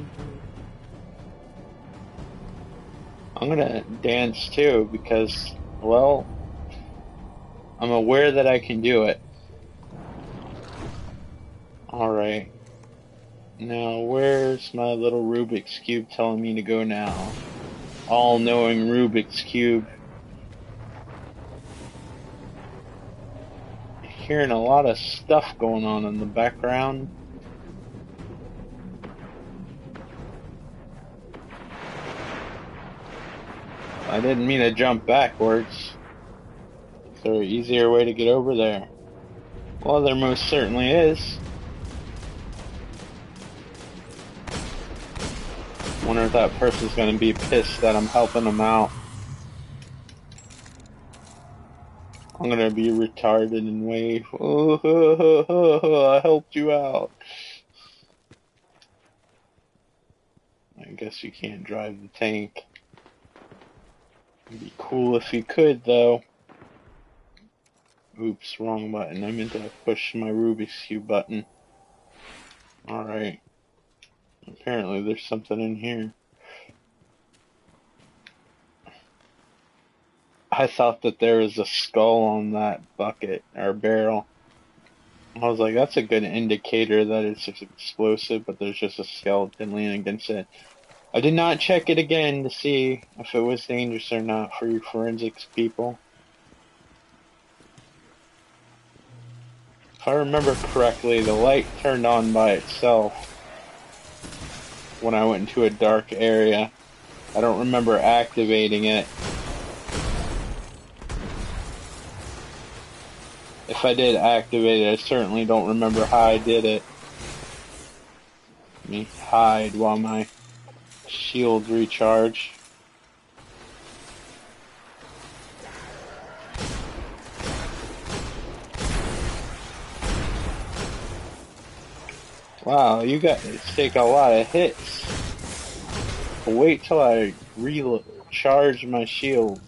Speaker 1: I'm gonna dance too because, well, I'm aware that I can do it. Alright. Now, where's my little Rubik's Cube telling me to go now? All-knowing Rubik's Cube. Hearing a lot of stuff going on in the background. I didn't mean to jump backwards. Is there an easier way to get over there? Well, there most certainly is. Wonder if that person's gonna be pissed that I'm helping them out. I'm gonna be retarded and wave. Oh, I helped you out. I guess you can't drive the tank. It'd be cool if you could, though. Oops, wrong button. I meant to push my Rubik's Cube button. Alright. Apparently there's something in here. I thought that there was a skull on that bucket, or barrel. I was like, that's a good indicator that it's just explosive, but there's just a skeleton leaning against it. I did not check it again to see if it was dangerous or not for you forensics people. If I remember correctly, the light turned on by itself when I went into a dark area. I don't remember activating it. If I did activate it, I certainly don't remember how I did it. Let me hide while my shield recharge. Wow, you guys take a lot of hits. Wait till I recharge my shield.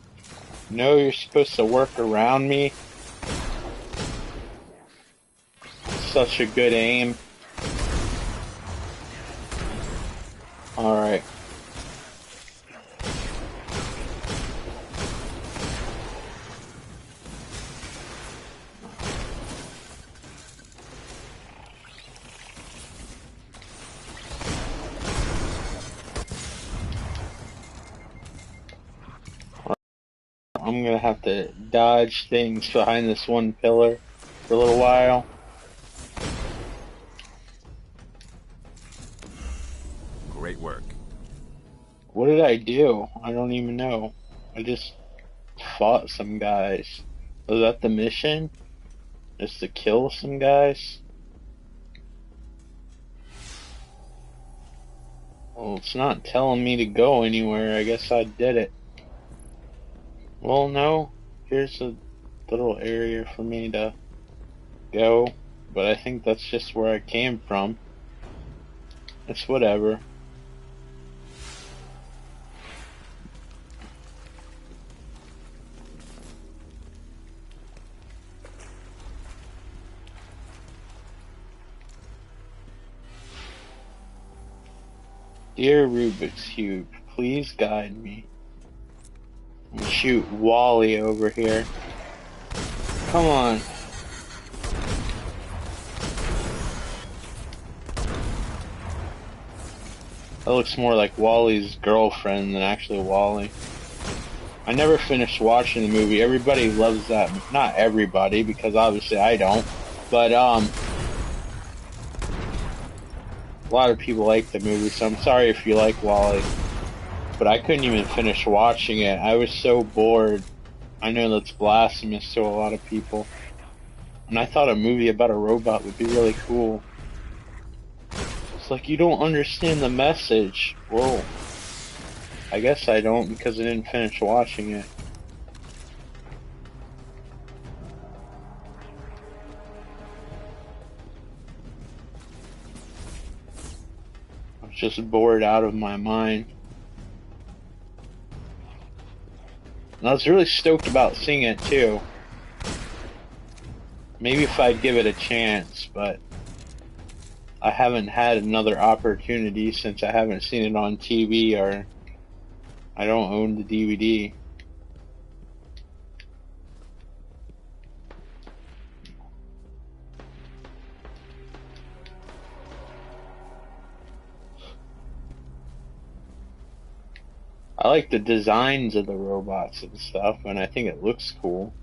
Speaker 1: No, you're supposed to work around me. Such a good aim. Alright. I'm gonna have to dodge things behind this one pillar for a little while.
Speaker 2: Great work.
Speaker 1: What did I do? I don't even know. I just fought some guys. Was that the mission? Just to kill some guys? Well, it's not telling me to go anywhere. I guess I did it. Well, no. Here's a little area for me to go. But I think that's just where I came from. It's whatever. Dear Rubik's Cube, please guide me. I'm gonna shoot Wally over here. Come on. That looks more like Wally's girlfriend than actually Wally. I never finished watching the movie. Everybody loves that. Not everybody, because obviously I don't. But, a lot of people like the movie, so I'm sorry if you like Wally. But I couldn't even finish watching it. I was so bored. I know that's blasphemous to a lot of people. And I thought a movie about a robot would be really cool. It's like, you don't understand the message. Whoa. I guess I don't because I didn't finish watching it. I was just bored out of my mind. And I was really stoked about seeing it too. Maybe if I'd give it a chance, but I haven't had another opportunity since I haven't seen it on TV, or I don't own the DVD. I like the designs of the robots and stuff, and I think it looks cool.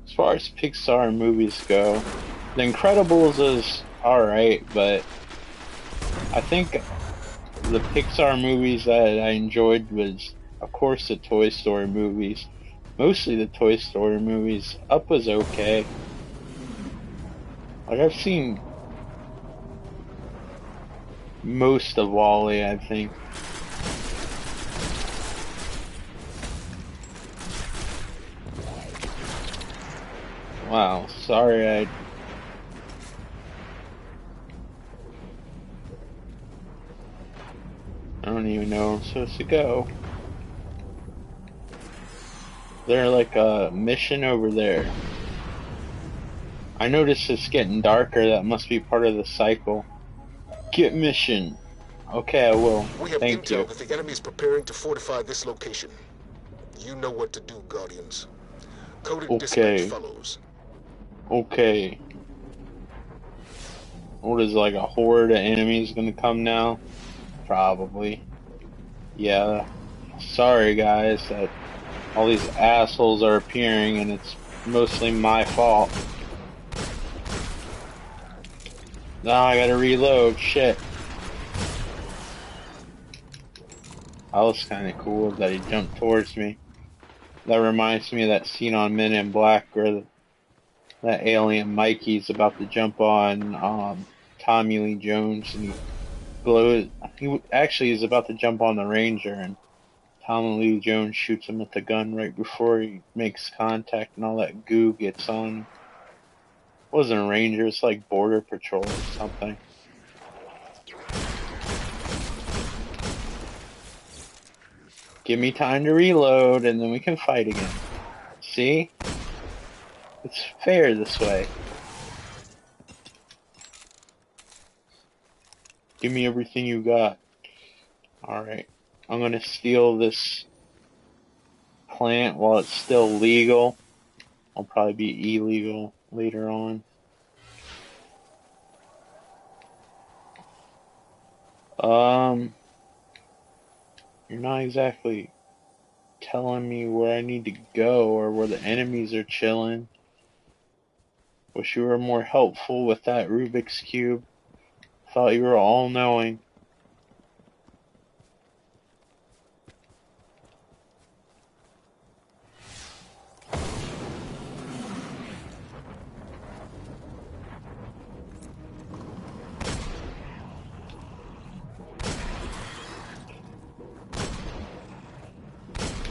Speaker 1: As far as Pixar movies go, The Incredibles is alright, but I think the Pixar movies that I enjoyed was, of course, the Toy Story movies. Mostly the Toy Story movies. Up was okay. Like, I've seen most of Wall-E, I think. Wow, sorry I don't even know where I'm supposed to go. There's like a mission over there. I noticed it's getting darker. That must be part of the cycle. Get mission. Okay, I will.
Speaker 9: We have
Speaker 1: Thank you.
Speaker 9: intel that the enemy is preparing to fortify this location. You know what to do, Guardians. Coded dispatch follows.
Speaker 1: Okay. What is, like, a horde of enemies gonna come now? Probably. Yeah. Sorry guys that all these assholes are appearing and it's mostly my fault. Now I gotta reload. Shit. That was kinda cool that he jumped towards me. That reminds me of that scene on Men in Black where that alien Mikey's about to jump on Tommy Lee Jones and he actually is about to jump on the Ranger and Tommy Lee Jones shoots him with the gun right before he makes contact and all that goo gets on him. It wasn't a Ranger, it's like Border Patrol or something. Give me time to reload and then we can fight again. See? It's fair this way. Give me everything you got. Alright. I'm gonna steal this plant while it's still legal. I'll probably be illegal later on. You're not exactly telling me where I need to go or where the enemies are chilling. Wish you were more helpful with that Rubik's Cube. Thought you were all-knowing.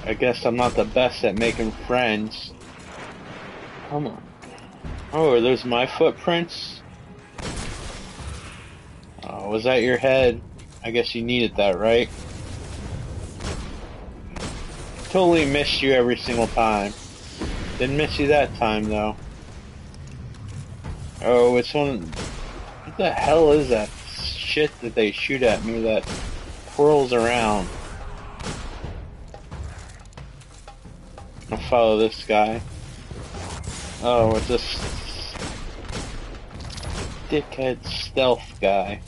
Speaker 1: I guess I'm not the best at making friends. Come on. Oh, are those my footprints? Oh, was that your head? I guess you needed that, right? Totally missed you every single time. Didn't miss you that time, though. Oh, it's one... What the hell is that shit that they shoot at me that twirls around? I'll follow this guy. Oh, it's a dickhead stealth guy.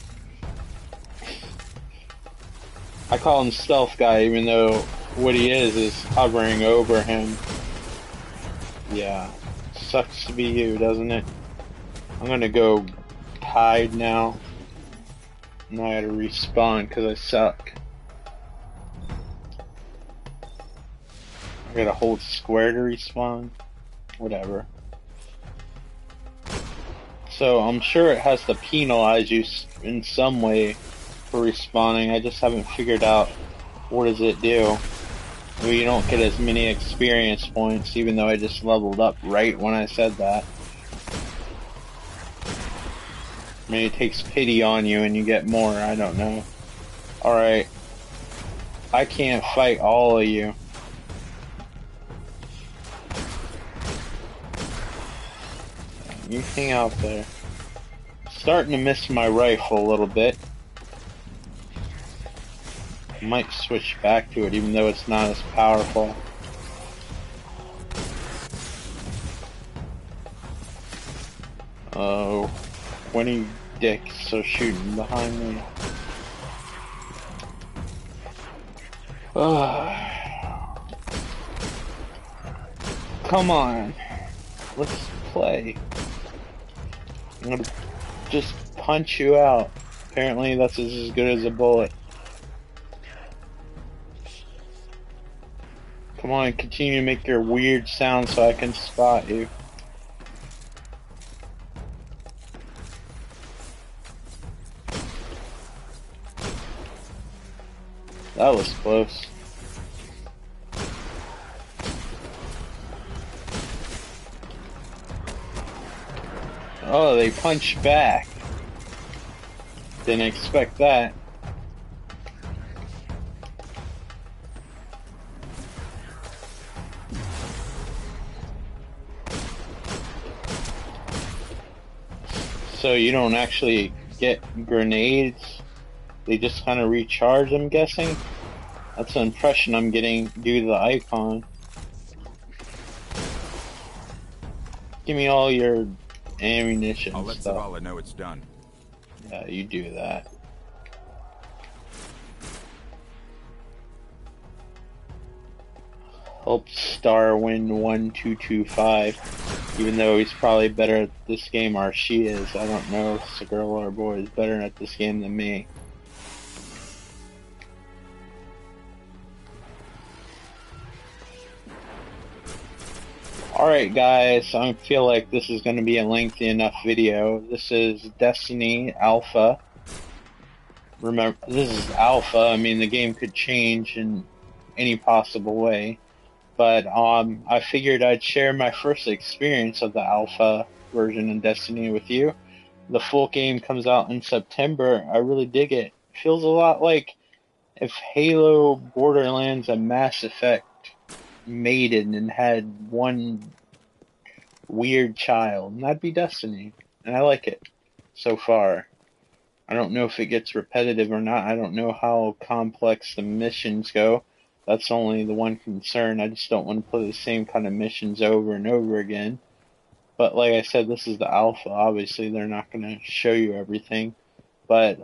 Speaker 1: I call him stealth guy even though what he is hovering over him. Yeah. Sucks to be you, doesn't it? I'm gonna go hide now. Now I gotta respawn because I suck. I gotta hold square to respawn. Whatever. So I'm sure it has to penalize you in some way for respawning. I just haven't figured out what does it do. Well, you don't get as many experience points, even though I just leveled up right when I said that. Maybe it takes pity on you and you get more, I don't know. Alright. I can't fight all of you. You hang out there. Starting to miss my rifle a little bit. Might switch back to it even though it's not as powerful. Oh, 20 dicks are shooting behind me. Come on. Let's play. I'm gonna just punch you out. Apparently that's as good as a bullet. Come on, continue to make your weird sound so I can spot you. That was close. Oh, they punched back. Didn't expect that. So you don't actually get grenades? They just kind of recharge, I'm guessing? That's the impression I'm getting due to the icon. Give me all your ammunition
Speaker 2: I'll let
Speaker 1: stuff.
Speaker 2: Zavala know it's done.
Speaker 1: Yeah, you do that. Hope Star win 1225. Even though he's probably better at this game, or she is. I don't know if it's a girl or a boy is better at this game than me. Alright guys, I feel like this is going to be a lengthy enough video. This is Destiny Alpha. Remember, this is Alpha. I mean, the game could change in any possible way. But I figured I'd share my first experience of the Alpha version of Destiny with you. The full game comes out in September. I really dig it. It feels a lot like if Halo, Borderlands, and Mass Effect mated and had one weird child, and that'd be Destiny. And I like it so far. I don't know if it gets repetitive or not. I don't know how complex the missions go. That's only the one concern. I just don't want to play the same kind of missions over and over again. But like I said, this is the alpha. Obviously, they're not going to show you everything. But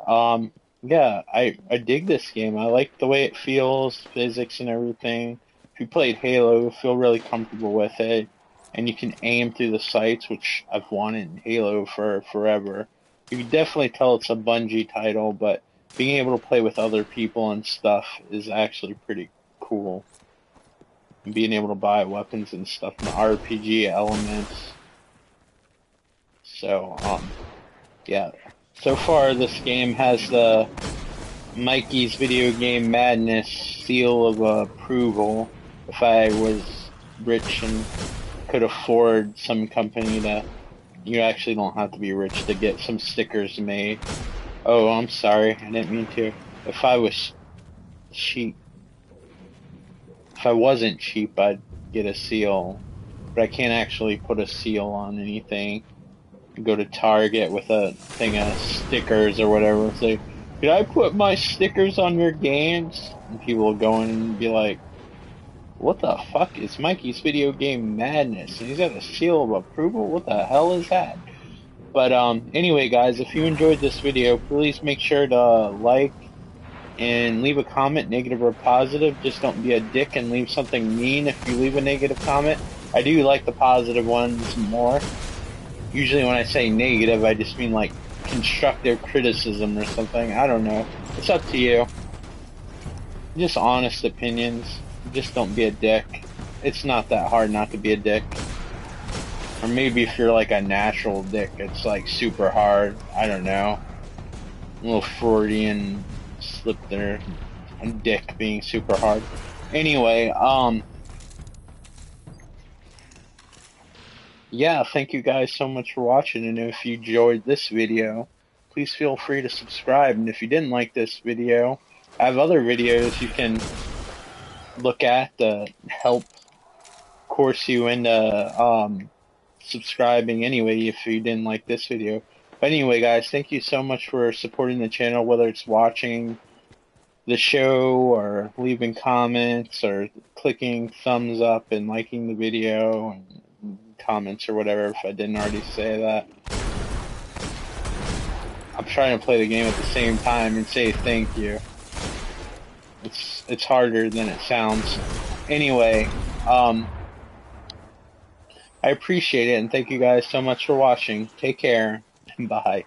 Speaker 1: yeah, I dig this game. I like the way it feels, physics and everything. if you played Halo, you'll feel really comfortable with it. And you can aim through the sights, which I've wanted in Halo for forever. You can definitely tell it's a Bungie title, but being able to play with other people and stuff is actually pretty cool. And being able to buy weapons and stuff and RPG elements. So, yeah. So far, this game has the Mikey's Video Game Madness seal of approval. If I was rich and could afford some company to... You actually don't have to be rich to get some stickers made. Oh, I'm sorry. I didn't mean to. If I was cheap... If I wasn't cheap, I'd get a seal. But I can't actually put a seal on anything. Go to Target with a thing of stickers or whatever. Say, could I put my stickers on your games? And people will go in and be like, what the fuck is Mikey's Video Game Madness? And he's got a seal of approval? What the hell is that? But anyway, guys, if you enjoyed this video, please make sure to like and leave a comment, negative or positive. Just don't be a dick and leave something mean if you leave a negative comment. I do like the positive ones more. Usually when I say negative, I just mean like constructive criticism or something. I don't know. It's up to you. Just honest opinions. Just don't be a dick. It's not that hard not to be a dick. Or maybe if you're like a natural dick, it's like super hard. I don't know. A little Freudian slip there. A dick being super hard. Anyway, yeah, thank you guys so much for watching, and if you enjoyed this video, please feel free to subscribe, and if you didn't like this video, I have other videos you can look at to help course you into subscribing anyway if you didn't like this video. But anyway, guys, thank you so much for supporting the channel, whether it's watching the show or leaving comments or clicking thumbs up and liking the video and comments or whatever if I didn't already say that. I'm trying to play the game at the same time and say thank you. It's harder than it sounds. Anyway, I appreciate it and thank you guys so much for watching. Take care and bye.